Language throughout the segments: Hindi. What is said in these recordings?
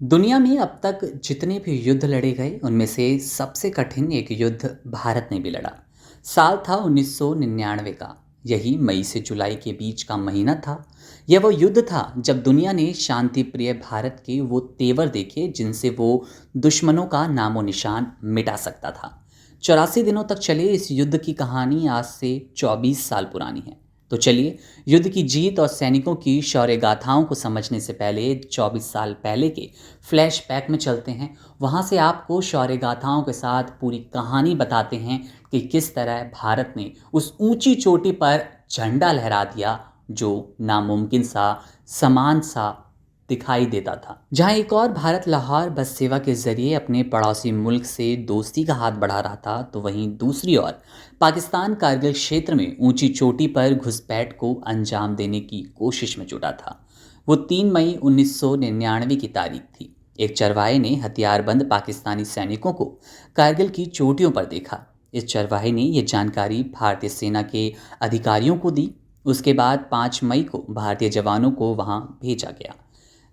दुनिया में अब तक जितने भी युद्ध लड़े गए उनमें से सबसे कठिन एक युद्ध भारत ने भी लड़ा। साल था 1999 का। यही मई से जुलाई के बीच का महीना था। यह वो युद्ध था जब दुनिया ने शांति प्रिय भारत के वो तेवर देखे जिनसे वो दुश्मनों का नामो निशान मिटा सकता था। 84 दिनों तक चले इस युद्ध की कहानी आज से 24 साल पुरानी है। तो चलिए, युद्ध की जीत और सैनिकों की शौर्य गाथाओं को समझने से पहले 24 साल पहले के फ्लैशबैक में चलते हैं। वहाँ से आपको शौर्य गाथाओं के साथ पूरी कहानी बताते हैं कि किस तरह भारत ने उस ऊंची चोटी पर झंडा लहरा दिया जो नामुमकिन सा, समान सा दिखाई देता था। जहां एक और भारत लाहौर बस सेवा के जरिए अपने पड़ोसी मुल्क से दोस्ती का हाथ बढ़ा रहा था, तो वहीं दूसरी ओर पाकिस्तान कारगिल क्षेत्र में ऊंची चोटी पर घुसपैठ को अंजाम देने की कोशिश में जुटा था। वो 3 मई 1999 की तारीख थी। एक चरवाहे ने हथियारबंद पाकिस्तानी सैनिकों को कारगिल की चोटियों पर देखा। इस चरवाहे ने यह जानकारी भारतीय सेना के अधिकारियों को दी। उसके बाद 5 मई को भारतीय जवानों को वहां भेजा गया।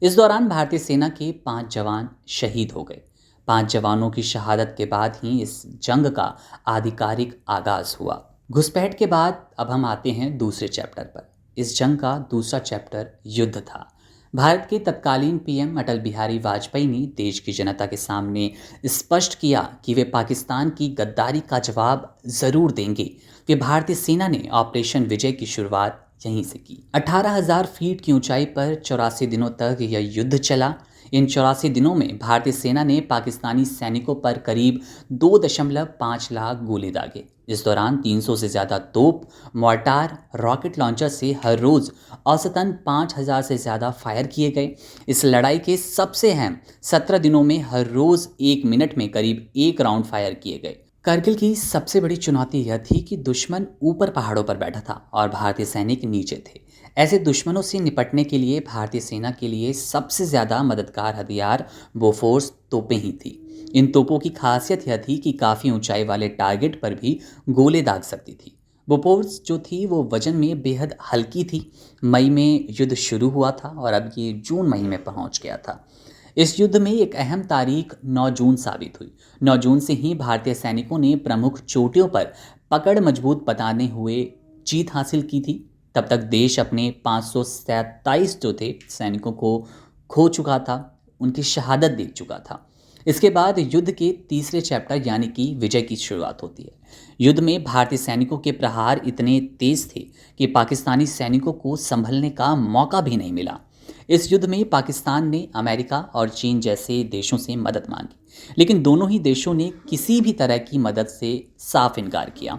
इस दौरान भारतीय सेना के 5 जवान शहीद हो गए। 5 जवानों की शहादत के बाद ही इस जंग का आधिकारिक आगाज हुआ। घुसपैठ के बाद अब हम आते हैं दूसरे चैप्टर पर। इस जंग का दूसरा चैप्टर युद्ध था। भारत के तत्कालीन पीएम अटल बिहारी वाजपेयी ने देश की जनता के सामने स्पष्ट किया कि वे पाकिस्तान की गद्दारी का जवाब जरूर देंगे। वे भारतीय सेना ने ऑपरेशन विजय की शुरुआत यहीं से की। 18,000 फीट की ऊंचाई पर 84 दिनों तक यह युद्ध चला। इन 84 दिनों में भारतीय सेना ने पाकिस्तानी सैनिकों पर करीब 2.5 लाख गोले दागे। इस दौरान 300 से ज़्यादा तोप, मोर्टार, रॉकेट लॉन्चर से हर रोज़ औसतन 5,000 से ज़्यादा फायर किए गए। इस लड़ाई के सबसे अहम 17 दिनों में हर रोज़ 1 मिनट में करीब 1 राउंड फायर किए गए। करगिल की सबसे बड़ी चुनौती यह थी कि दुश्मन ऊपर पहाड़ों पर बैठा था और भारतीय सैनिक नीचे थे। ऐसे दुश्मनों से निपटने के लिए भारतीय सेना के लिए सबसे ज़्यादा मददगार हथियार बोफोर्स तोपें ही थी। इन तोपों की खासियत यह थी कि काफ़ी ऊंचाई वाले टारगेट पर भी गोले दाग सकती थी। बोफोर्स जो थी वो वजन में बेहद हल्की थी। मई में युद्ध शुरू हुआ था और अब ये जून महीने में पहुंच गया था। इस युद्ध में एक अहम तारीख 9 जून साबित हुई। 9 जून से ही भारतीय सैनिकों ने प्रमुख चोटियों पर पकड़ मजबूत बताने हुए जीत हासिल की थी। तब तक देश अपने 527 जो थे सैनिकों को खो चुका था, उनकी शहादत देख चुका था। इसके बाद युद्ध के तीसरे चैप्टर यानी कि विजय की शुरुआत होती है। युद्ध में भारतीय सैनिकों के प्रहार इतने तेज थे कि पाकिस्तानी सैनिकों को संभलने का मौका भी नहीं मिला। इस युद्ध में पाकिस्तान ने अमेरिका और चीन जैसे देशों से मदद मांगी, लेकिन दोनों ही देशों ने किसी भी तरह की मदद से साफ इनकार किया।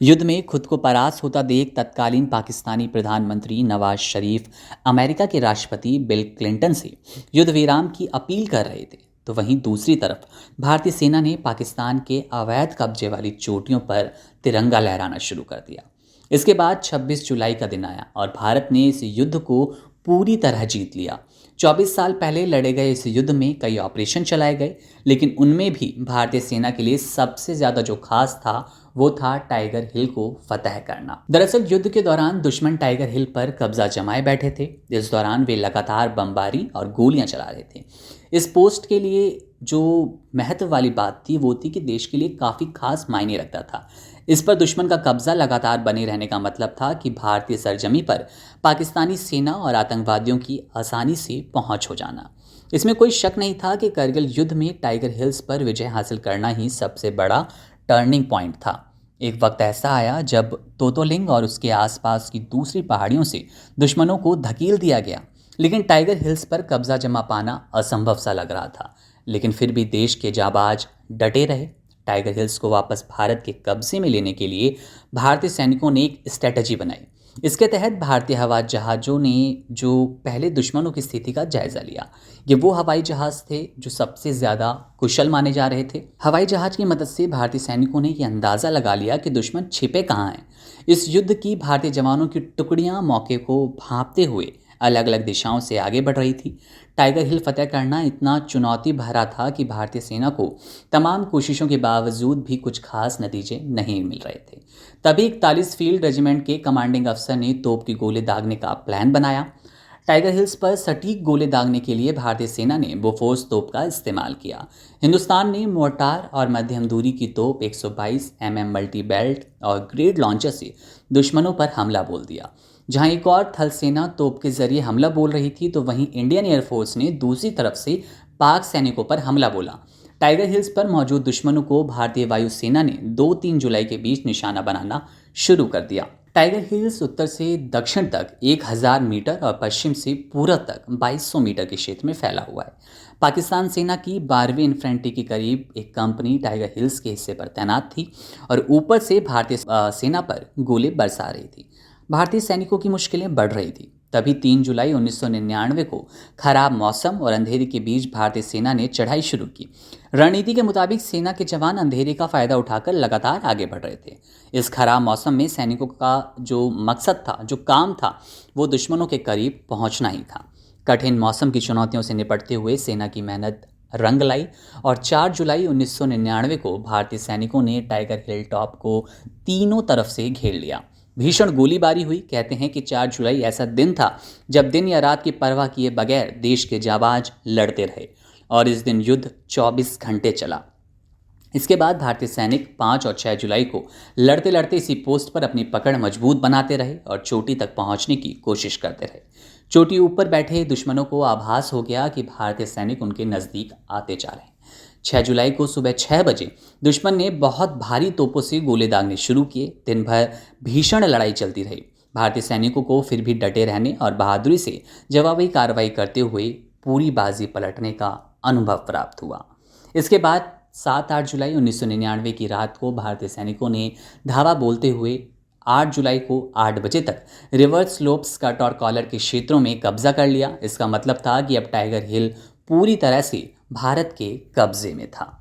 युद्ध में खुद को परास्त होता देख तत्कालीन पाकिस्तानी प्रधानमंत्री नवाज शरीफ अमेरिका के राष्ट्रपति बिल क्लिंटन से युद्ध विराम की अपील कर रहे थे। तो वहीं दूसरी तरफ भारतीय सेना ने पाकिस्तान के अवैध कब्जे वाली चोटियों पर तिरंगा लहराना शुरू कर दिया। इसके बाद 26 जुलाई का दिन आया और भारत ने इस युद्ध को पूरी तरह जीत लिया। 24 साल पहले लड़े गए इस युद्ध में कई ऑपरेशन चलाए गए, लेकिन उनमें भी भारतीय सेना के लिए सबसे ज़्यादा जो खास था वो था टाइगर हिल को फतह करना। दरअसल युद्ध के दौरान दुश्मन टाइगर हिल पर कब्जा जमाए बैठे थे। इस दौरान वे लगातार बमबारी और गोलियां चला रहे थे। इस पोस्ट के लिए जो महत्व वाली बात थी वो थी कि देश के लिए काफ़ी खास मायने रखता था। इस पर दुश्मन का कब्जा लगातार बने रहने का मतलब था कि भारतीय सरजमी पर पाकिस्तानी सेना और आतंकवादियों की आसानी से पहुंच हो जाना। इसमें कोई शक नहीं था कि करगिल युद्ध में टाइगर हिल्स पर विजय हासिल करना ही सबसे बड़ा टर्निंग पॉइंट था। एक वक्त ऐसा आया जब तोतोलिंग और उसके आसपास की दूसरी पहाड़ियों से दुश्मनों को धकेल दिया गया, लेकिन टाइगर हिल्स पर कब्जा जमा पाना असंभव सा लग रहा था। लेकिन फिर भी देश के जाबाज डटे रहे। टाइगर हिल्स को वापस भारत के कब्जे में लेने के लिए भारतीय सैनिकों ने एक स्ट्रेटजी बनाई। इसके तहत भारतीय हवाई जहाज़ों ने जो पहले दुश्मनों की स्थिति का जायजा लिया। ये वो हवाई जहाज़ थे जो सबसे ज़्यादा कुशल माने जा रहे थे। हवाई जहाज़ की मदद से भारतीय सैनिकों ने यह अंदाज़ा लगा लिया कि दुश्मन छिपे कहाँ हैं। इस युद्ध की भारतीय जवानों की टुकड़ियाँ मौके को भांपते हुए अलग अलग दिशाओं से आगे बढ़ रही थी। टाइगर हिल फतह करना इतना चुनौती भरा था कि भारतीय सेना को तमाम कोशिशों के बावजूद भी कुछ खास नतीजे नहीं मिल रहे थे। तभी 41 फील्ड रेजिमेंट के कमांडिंग अफसर ने तोप की गोले दागने का प्लान बनाया। टाइगर हिल्स पर सटीक गोले दागने के लिए भारतीय सेना ने बोफोर्स तोप का इस्तेमाल किया। हिंदुस्तान ने मोर्टार और मध्यम दूरी की तोप 122 mm मल्टी बेल्ट और ग्रेड लॉन्चर से दुश्मनों पर हमला बोल दिया। जहां एक और थल सेना तोप के जरिए हमला बोल रही थी, तो वहीं इंडियन एयरफोर्स ने दूसरी तरफ से पाक सैनिकों पर हमला बोला। टाइगर हिल्स पर मौजूद दुश्मनों को भारतीय वायुसेना ने 2-3 जुलाई के बीच निशाना बनाना शुरू कर दिया। टाइगर हिल्स उत्तर से दक्षिण तक 1000 मीटर और पश्चिम से पूरब तक 2200 मीटर के क्षेत्र में फैला हुआ है। पाकिस्तान सेना की 12वीं इन्फेंट्री की करीब एक कंपनी टाइगर हिल्स के हिस्से पर तैनात थी और ऊपर से भारतीय सेना पर गोले बरसा रही थी। भारतीय सैनिकों की मुश्किलें बढ़ रही थी। तभी 3 जुलाई 1999 को खराब मौसम और अंधेरे के बीच भारतीय सेना ने चढ़ाई शुरू की। रणनीति के मुताबिक सेना के जवान अंधेरे का फायदा उठाकर लगातार आगे बढ़ रहे थे। इस खराब मौसम में सैनिकों का जो मकसद था, जो काम था, वो दुश्मनों के करीब पहुंचना ही था। कठिन मौसम की चुनौतियों से निपटते हुए सेना की मेहनत रंग लाई और 4 जुलाई 1999 को भारतीय सैनिकों ने टाइगर हिल टॉप को तीनों तरफ से घेर लिया। भीषण गोलीबारी हुई। कहते हैं कि 4 जुलाई ऐसा दिन था जब दिन या रात की परवाह किए बगैर देश के जाबाज लड़ते रहे और इस दिन युद्ध 24 घंटे चला। इसके बाद भारतीय सैनिक 5 और 6 जुलाई को लड़ते लड़ते इसी पोस्ट पर अपनी पकड़ मजबूत बनाते रहे और चोटी तक पहुंचने की कोशिश करते रहे। चोटी ऊपर बैठे दुश्मनों को आभास हो गया कि भारतीय सैनिक उनके नज़दीक आते जा रहे हैं। 6 जुलाई को सुबह 6 बजे दुश्मन ने बहुत भारी तोपों से गोले दागने शुरू किए। दिन भर भीषण लड़ाई चलती रही। भारतीय सैनिकों को फिर भी डटे रहने और बहादुरी से जवाबी कार्रवाई करते हुए पूरी बाजी पलटने का अनुभव प्राप्त हुआ। इसके बाद 7-8 जुलाई 1999 की रात को भारतीय सैनिकों ने धावा बोलते हुए 8 जुलाई को 8 बजे तक रिवर स्लोप्स कट और कॉलर के क्षेत्रों में कब्जा कर लिया। इसका मतलब था कि अब टाइगर हिल पूरी तरह से भारत के कब्जे में था।